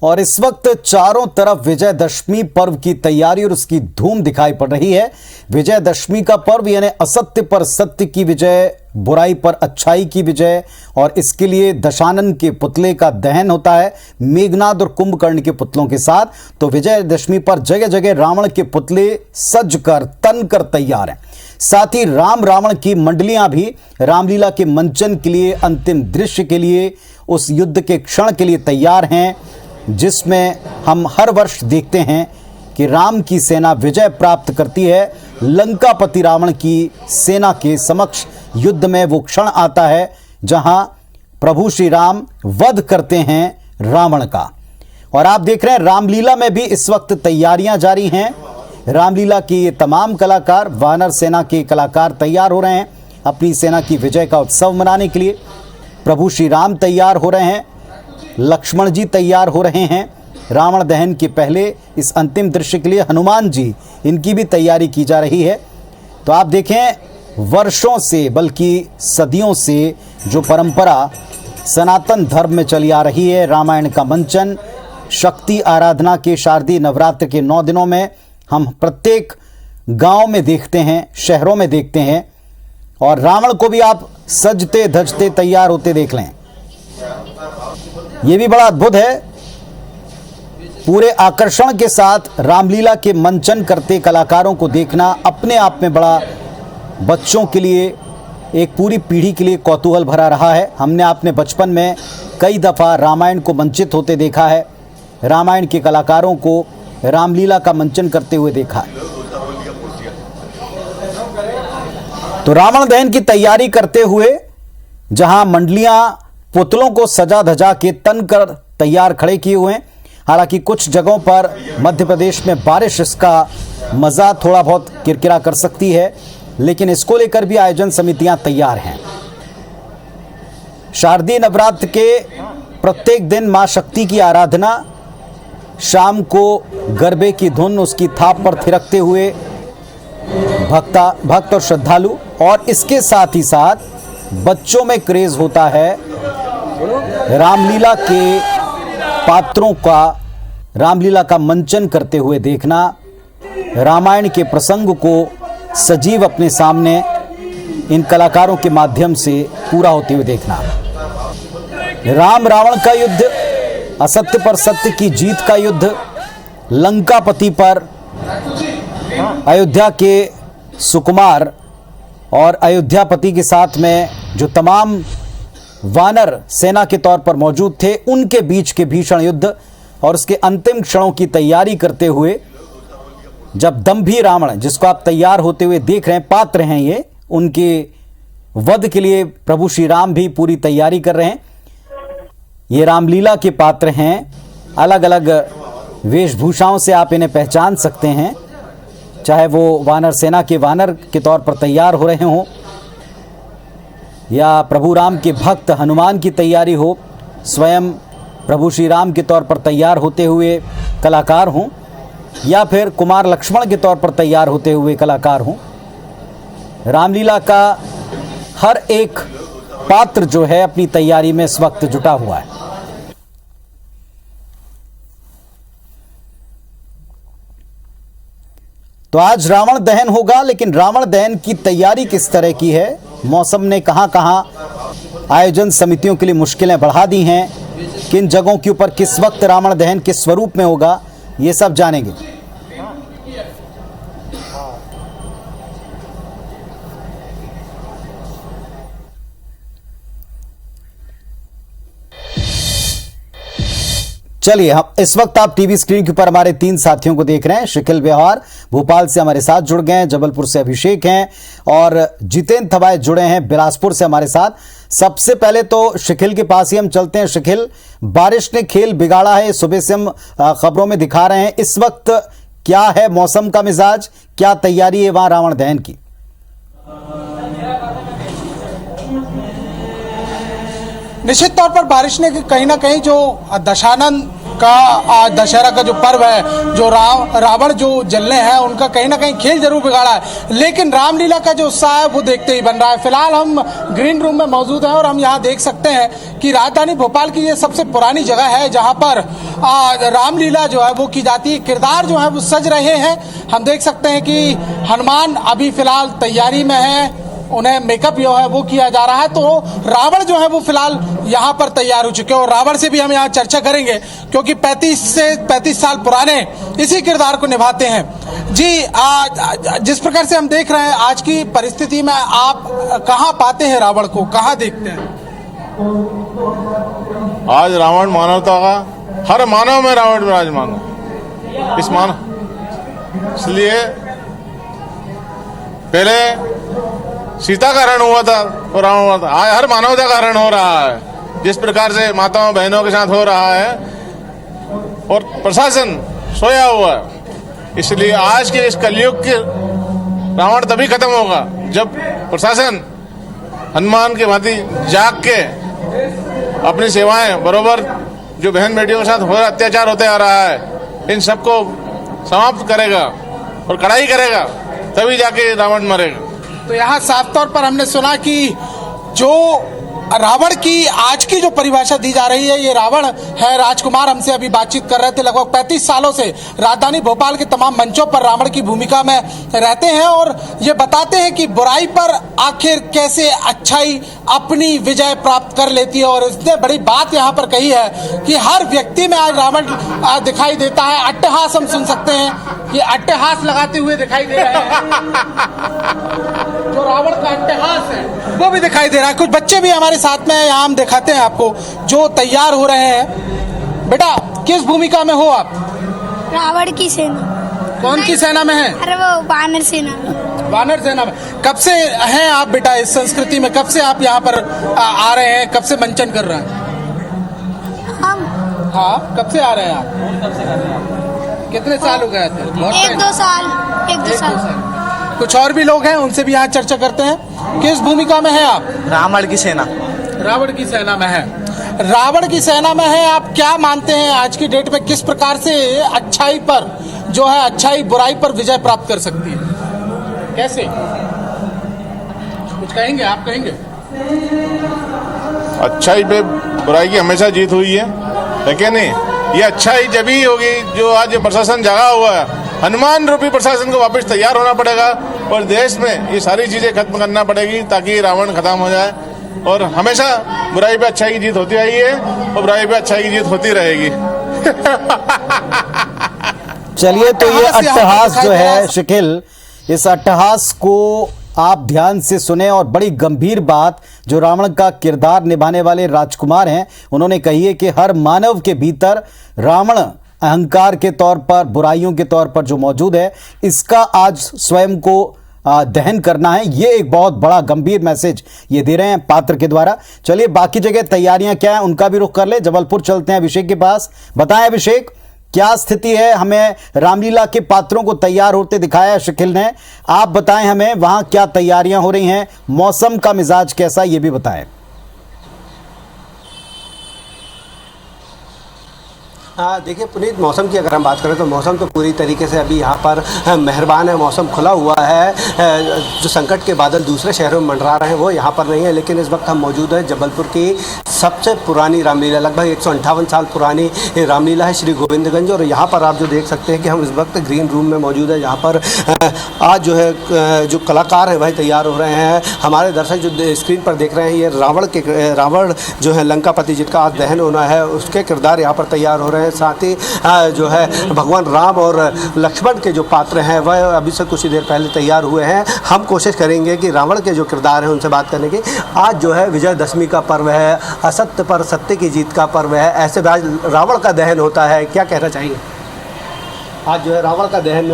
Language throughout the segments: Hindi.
और इस वक्त चारों तरफ विजयदशमी पर्व की तैयारी और उसकी धूम दिखाई पड़ रही है। विजयदशमी का पर्व यानी असत्य पर सत्य की विजय, बुराई पर अच्छाई की विजय, और इसके लिए दशानन के पुतले का दहन होता है मेघनाद और कुंभकर्ण के पुतलों के साथ। तो विजयदशमी पर जगह जगह रावण के पुतले सज कर तन कर तैयार हैं। साथ ही राम रावण की मंडलियां भी रामलीला के मंचन के लिए, अंतिम दृश्य के लिए, उस युद्ध के क्षण के लिए तैयार हैं, जिसमें हम हर वर्ष देखते हैं कि राम की सेना विजय प्राप्त करती है। लंकापति रावण की सेना के समक्ष युद्ध में वो क्षण आता है जहां प्रभु श्री राम वध करते हैं रावण का। और आप देख रहे हैं रामलीला में भी इस वक्त तैयारियां जारी हैं। रामलीला के ये तमाम कलाकार, वानर सेना के कलाकार तैयार हो रहे हैं अपनी सेना की विजय का उत्सव मनाने के लिए। प्रभु श्री राम तैयार हो रहे हैं, लक्ष्मण जी तैयार हो रहे हैं। रावण दहन के पहले इस अंतिम दृश्य के लिए हनुमान जी, इनकी भी तैयारी की जा रही है। तो आप देखें, वर्षों से बल्कि सदियों से जो परंपरा सनातन धर्म में चली आ रही है, रामायण का मंचन, शक्ति आराधना के शारदीय नवरात्र के 9 दिनों में हम प्रत्येक गांव में देखते हैं, शहरों में देखते हैं। और रावण को भी आप सजते धजते तैयार होते देख लें, यह भी बड़ा अद्भुत है। पूरे आकर्षण के साथ रामलीला के मंचन करते कलाकारों को देखना अपने आप में बड़ा, बच्चों के लिए, एक पूरी पीढ़ी के लिए कौतूहल भरा रहा है। हमने अपने बचपन में कई दफ़ा रामायण को मंचित होते देखा है, रामायण के कलाकारों को रामलीला का मंचन करते हुए देखा है। तो रावण दहन की तैयारी करते हुए जहां मंडलियां पुतलों को सजा धजा के तन कर तैयार खड़े किए हुए हैं। हालांकि कुछ जगहों पर मध्य प्रदेश में बारिश इसका मजा थोड़ा बहुत किरकिरा कर सकती है, लेकिन इसको लेकर भी आयोजन समितियां तैयार हैं। शारदीय नवरात्र के प्रत्येक दिन मां शक्ति की आराधना, शाम को गरबे की धुन उसकी थाप पर थिरकते हुए भक्त और श्रद्धालु, और इसके साथ ही साथ बच्चों में क्रेज होता है रामलीला के पात्रों का, रामलीला का मंचन करते हुए देखना, रामायण के प्रसंग को सजीव अपने सामने इन कलाकारों के माध्यम से पूरा होते हुए देखना। राम रावण का युद्ध, असत्य पर सत्य की जीत का युद्ध, लंकापति पर अयोध्या के सुकुमार और अयोध्यापति के साथ में जो तमाम वानर सेना के तौर पर मौजूद थे, उनके बीच के भीषण युद्ध और उसके अंतिम क्षणों की तैयारी करते हुए जब दंभी रावण, जिसको आप तैयार होते हुए देख रहे हैं, पात्र हैं ये, उनके वध के लिए प्रभु श्री राम भी पूरी तैयारी कर रहे हैं। ये रामलीला के पात्र हैं, अलग अलग वेशभूषाओं से आप इन्हें पहचान सकते हैं, चाहे वो वानर सेना के वानर के तौर पर तैयार हो रहे हों, या प्रभु राम के भक्त हनुमान की तैयारी हो, स्वयं प्रभु श्री राम के तौर पर तैयार होते हुए कलाकार हों, या फिर कुमार लक्ष्मण के तौर पर तैयार होते हुए कलाकार हों। रामलीला का हर एक पात्र जो है अपनी तैयारी में इस वक्त जुटा हुआ है। तो आज रावण दहन होगा, लेकिन रावण दहन की तैयारी किस तरह की है, मौसम ने कहां-कहां आयोजन समितियों के लिए मुश्किलें बढ़ा दी हैं, किन जगहों के ऊपर किस वक्त रावण दहन किस स्वरूप में होगा, ये सब जानेंगे। चलिए, हम इस वक्त आप टीवी स्क्रीन के ऊपर हमारे 3 साथियों को देख रहे हैं। शिखिल व्यवहार भोपाल से हमारे साथ जुड़ गए हैं, जबलपुर से अभिषेक हैं और जितेंद्र थवाए जुड़े हैं बिलासपुर से हमारे साथ। सबसे पहले तो शिखिल के पास ही हम चलते हैं। शिखिल, बारिश ने खेल बिगाड़ा है, सुबह से हम खबरों में दिखा रहे हैं। इस वक्त क्या है मौसम का मिजाज, क्या तैयारी है वहां रावण दहन की? निश्चित तौर पर बारिश ने कहीं ना कहीं जो दशानन का दशहरा का जो पर्व है, जो रावण जो जलने हैं, उनका कहीं ना कहीं खेल जरूर बिगाड़ा है, लेकिन रामलीला का जो उत्साह है वो देखते ही बन रहा है। फिलहाल हम ग्रीन रूम में मौजूद हैं और हम यहाँ देख सकते हैं कि राजधानी भोपाल की ये सबसे पुरानी जगह है जहाँ पर रामलीला जो है वो की जाती है। किरदार जो है वो सज रहे हैं। हम देख सकते हैं कि हनुमान अभी फिलहाल तैयारी में है, उन्हें मेकअप जो है वो किया जा रहा है। तो रावण जो है वो फिलहाल यहाँ पर तैयार हो चुके हैं और रावण से भी हम यहाँ चर्चा करेंगे क्योंकि 35 साल पुराने इसी किरदार को निभाते हैं। जी, जिस प्रकार से हम देख रहे हैं आज की परिस्थिति में, आप कहाँ पाते हैं रावण को, कहाँ देखते हैं? आज रावण मानवता का, हर मानव में रावण विराजमान है। इस मानव इसलिए पहले सीता का हरण हुआ था और रावण हुआ था, आज हर मानवता का हरण हो रहा है। जिस प्रकार से माताओं बहनों के साथ हो रहा है और प्रशासन सोया हुआ है, इसलिए आज के इस कलयुग के रावण तभी खत्म होगा जब प्रशासन हनुमान के भांति जाग के अपनी सेवाएं बरोबर जो बहन बेटियों के साथ हो रहा अत्याचार होते आ रहा है, इन सबको समाप्त करेगा और कड़ाई करेगा, तभी जाके रावण मरेगा। तो यहाँ साफ तौर पर हमने सुना कि जो रावण की आज की जो परिभाषा दी जा रही है, ये रावण है। राजकुमार हमसे अभी बातचीत कर रहे थे। लगभग 35 सालों से राजधानी भोपाल के तमाम मंचों पर रावण की भूमिका में रहते हैं और ये बताते हैं कि बुराई पर आखिर कैसे अच्छाई अपनी विजय प्राप्त कर लेती है। और इसने बड़ी बात यहाँ पर कही है कि हर व्यक्ति में आज रावण दिखाई देता है। अट्टहास हम सुन सकते हैं, ये अट्टहास लगाते हुए दिखाई दे रहे हैं। जो रावण का अट्टहास है वो भी दिखाई दे रहा है। कुछ बच्चे भी हमारे साथ में यहाँ हम दिखाते हैं आपको जो तैयार हो रहे हैं। बेटा, किस भूमिका में हो आप? रावण की सेना। कौन की सेना में है? अरे वो वानर सेना में। वानर सेना में। कब से हैं आप बेटा इस संस्कृति में? कब से आप यहाँ पर आ रहे हैं? कब से मंचन कर रहे हैं? हम हाँ, कब से आ रहे हैं आप? कितने साल हो गए थे? एक दो साल। कुछ और भी लोग हैं, उनसे भी यहाँ चर्चा करते हैं। किस भूमिका में है आप? रावण की सेना। रावण की सेना में है। रावण की सेना में है। आप क्या मानते हैं आज की डेट में किस प्रकार से अच्छाई पर जो है, अच्छाई बुराई पर विजय प्राप्त कर सकती है? कैसे? कुछ कहेंगे? आप कहेंगे? अच्छाई पे बुराई की हमेशा जीत हुई है क्या नहीं? ये अच्छाई जब ही होगी जो आज प्रशासन जगा हुआ है। हनुमान रूपी प्रशासन को वापस तैयार होना पड़ेगा और देश में ये सारी चीजें खत्म करना पड़ेगी ताकि रावण खत्म हो जाए। और हमेशा बुराई पे अच्छाई की जीत होती आई है और बुराई पे अच्छाई की जीत होती रहेगी। चलिए, तो ये अट्टहास जो है शकील, इस अट्टहास को आप ध्यान से सुने और बड़ी गंभीर बात जो रावण का किरदार निभाने वाले राजकुमार हैं उन्होंने कही है कि हर मानव के भीतर रावण अहंकार के तौर पर, बुराइयों के तौर पर जो मौजूद है, इसका आज स्वयं को दहन करना है। ये एक बहुत बड़ा गंभीर मैसेज ये दे रहे हैं पात्र के द्वारा। चलिए, बाकी जगह तैयारियां क्या है उनका भी रुख कर ले। जबलपुर चलते हैं अभिषेक के पास। बताएं अभिषेक, क्या स्थिति है? हमें रामलीला के पात्रों को तैयार होते दिखाया शकील ने, आप बताएं हमें वहां क्या तैयारियां हो रही हैं, मौसम का मिजाज कैसा, ये भी बताएं। देखिए पुनीत, मौसम की अगर हम बात करें तो मौसम तो पूरी तरीके से अभी यहाँ पर मेहरबान है। मौसम खुला हुआ है। जो संकट के बादल दूसरे शहरों में मंडरा रहे हैं वो यहाँ पर नहीं है। लेकिन इस वक्त हम मौजूद हैं जबलपुर की सबसे पुरानी रामलीला, लगभग 158 साल पुरानी रामलीला है श्री गोविंदगंज। और यहाँ पर आप जो देख सकते हैं कि हम इस वक्त ग्रीन रूम में मौजूद है। यहाँ पर आज जो है जो कलाकार हैं वह तैयार हो रहे हैं। हमारे दर्शक जो स्क्रीन पर देख रहे हैं ये रावण जो है लंकापति जिनका आज दहन होना है उसके किरदार यहाँ पर तैयार हो रहे हैं। साथ ही जो है भगवान राम और लक्ष्मण के जो पात्र हैं वह अभी से कुछ ही देर पहले तैयार हुए हैं। हम कोशिश करेंगे कि रावण के जो किरदार हैं उनसे बात करने की। आज जो है विजयदशमी का पर्व है, असत्य पर सत्य की जीत का पर्व है। ऐसे में आज रावण का दहन होता है, क्या कहना चाहिए? आज जो है रावण का दहन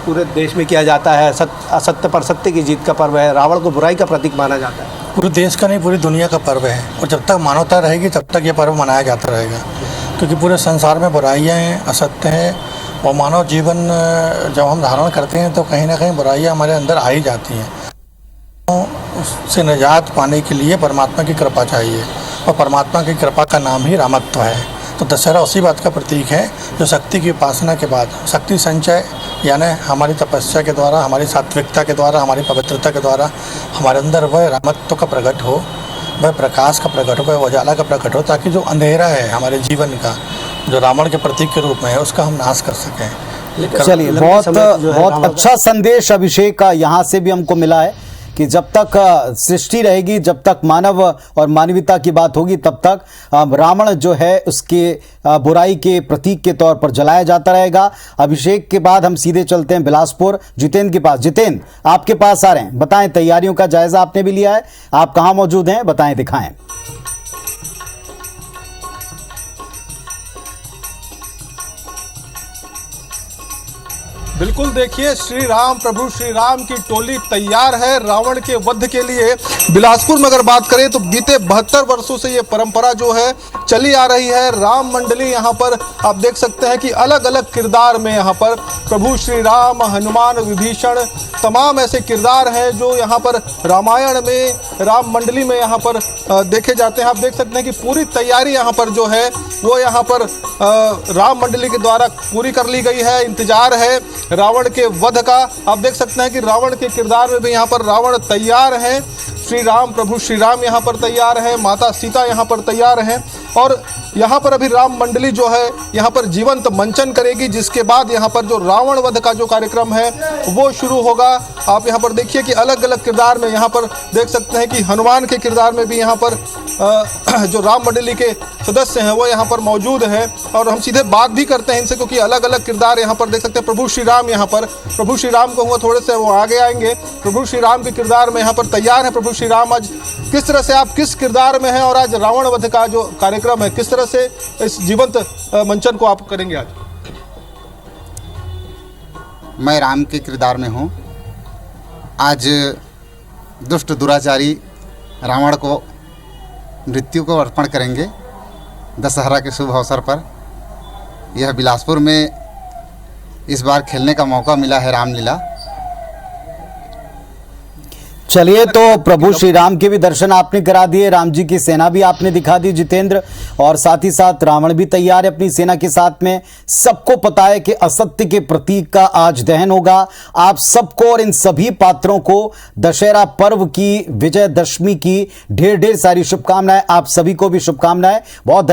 पूरे देश में किया जाता है। असत्य पर सत्य की जीत का पर्व है। रावण को बुराई का प्रतीक माना जाता है। पूरे देश का नहीं, पूरी दुनिया का पर्व है और जब तक मानवता रहेगी तब तक ये पर्व मनाया जाता रहेगा, क्योंकि पूरे संसार में बुराइयां हैं, असत्य हैं और मानव जीवन जब हम धारण करते हैं तो कहीं ना कहीं बुराइयां हमारे अंदर आ ही जाती हैं। उससे निजात पाने के लिए परमात्मा की कृपा चाहिए और परमात्मा की कृपा का नाम ही रामत्व है। तो दशहरा उसी बात का प्रतीक है जो शक्ति की उपासना के बाद शक्ति संचय यानी हमारी तपस्या के द्वारा, हमारी सात्विकता के द्वारा, हमारी पवित्रता के द्वारा हमारे अंदर वह रामत्व का प्रकट हो, वह प्रकाश का प्रकट हो, वह उजाला का प्रकट हो, ताकि जो अंधेरा है हमारे जीवन का जो रावण के प्रतीक के रूप में है उसका हम नाश कर सकें। चलिए, लंबे बहुत समय जो है बहुत रावण अच्छा संदेश अभिषेक का यहाँ से भी हमको मिला है कि जब तक सृष्टि रहेगी, जब तक मानव और मानवता की बात होगी, तब तक रावण जो है उसके बुराई के प्रतीक के तौर पर जलाया जाता रहेगा। अभिषेक के बाद हम सीधे चलते हैं बिलासपुर जितेंद्र के पास। जितेंद्र, आपके पास आ रहे हैं, बताएं, तैयारियों का जायजा आपने भी लिया है, आप कहाँ मौजूद हैं, बताएं, दिखाएं। बिल्कुल, देखिए श्री राम, प्रभु श्री राम की टोली तैयार है रावण के वध के लिए। बिलासपुर में अगर बात करें तो बीते 72 वर्षों से ये परंपरा जो है चली आ रही है। राम मंडली यहाँ पर आप देख सकते हैं कि अलग अलग किरदार में यहाँ पर प्रभु श्री राम, हनुमान, विभीषण, तमाम ऐसे किरदार हैं जो यहाँ पर रामायण में, राम मंडली में यहाँ पर देखे जाते हैं। आप देख सकते हैं कि पूरी तैयारी यहाँ पर जो है वो यहाँ पर राम मंडली के द्वारा पूरी कर ली गई है। इंतजार है रावण के वध का। आप देख सकते हैं कि रावण के किरदार में भी यहाँ पर रावण तैयार हैं। श्री राम, प्रभु श्री राम यहाँ पर तैयार हैं, माता सीता यहाँ पर तैयार हैं और यहाँ पर अभी राम मंडली जो है यहाँ पर जीवंत मंचन करेगी, जिसके बाद यहाँ पर जो रावण वध का जो कार्यक्रम है वो शुरू होगा। आप यहाँ पर देखिए कि अलग अलग किरदार में यहाँ पर देख सकते हैं कि हनुमान के किरदार में भी यहाँ पर जो राम मंडली के सदस्य हैं वो यहाँ पर मौजूद हैं और हम सीधे बात भी करते हैं इनसे, क्योंकि अलग अलग किरदार यहाँ पर देख सकते हैं। प्रभु श्री राम यहाँ पर, प्रभु श्री राम को हुआ थोड़े से वो आगे आएंगे, प्रभु श्री राम के किरदार में यहाँ पर तैयार है। प्रभु श्री राम, आज किस तरह से आप किस किरदार में हैं और आज रावण वध का जो कार्यक्रम है किस तरह से इस जीवंत मंचन को आप करेंगे आज? मैं राम के किरदार में हूँ। आज दुष्ट दुराचारी रावण को मृत्यु को अर्पण करेंगे दशहरा के शुभ अवसर पर। यह बिलासपुर में इस बार खेलने का मौका मिला है रामलीला। चलिए, तो प्रभु श्री राम के भी दर्शन आपने करा दिए, राम जी की सेना भी आपने दिखा दी जितेंद्र, और साथ ही साथ रावण भी तैयार है अपनी सेना के साथ में। सबको पता है कि असत्य के प्रतीक का आज दहन होगा। आप सबको और इन सभी पात्रों को दशहरा पर्व की, विजयदशमी की ढेर ढेर सारी शुभकामनाएं। आप सभी को भी शुभकामनाएं। बहुत धन्यवाद।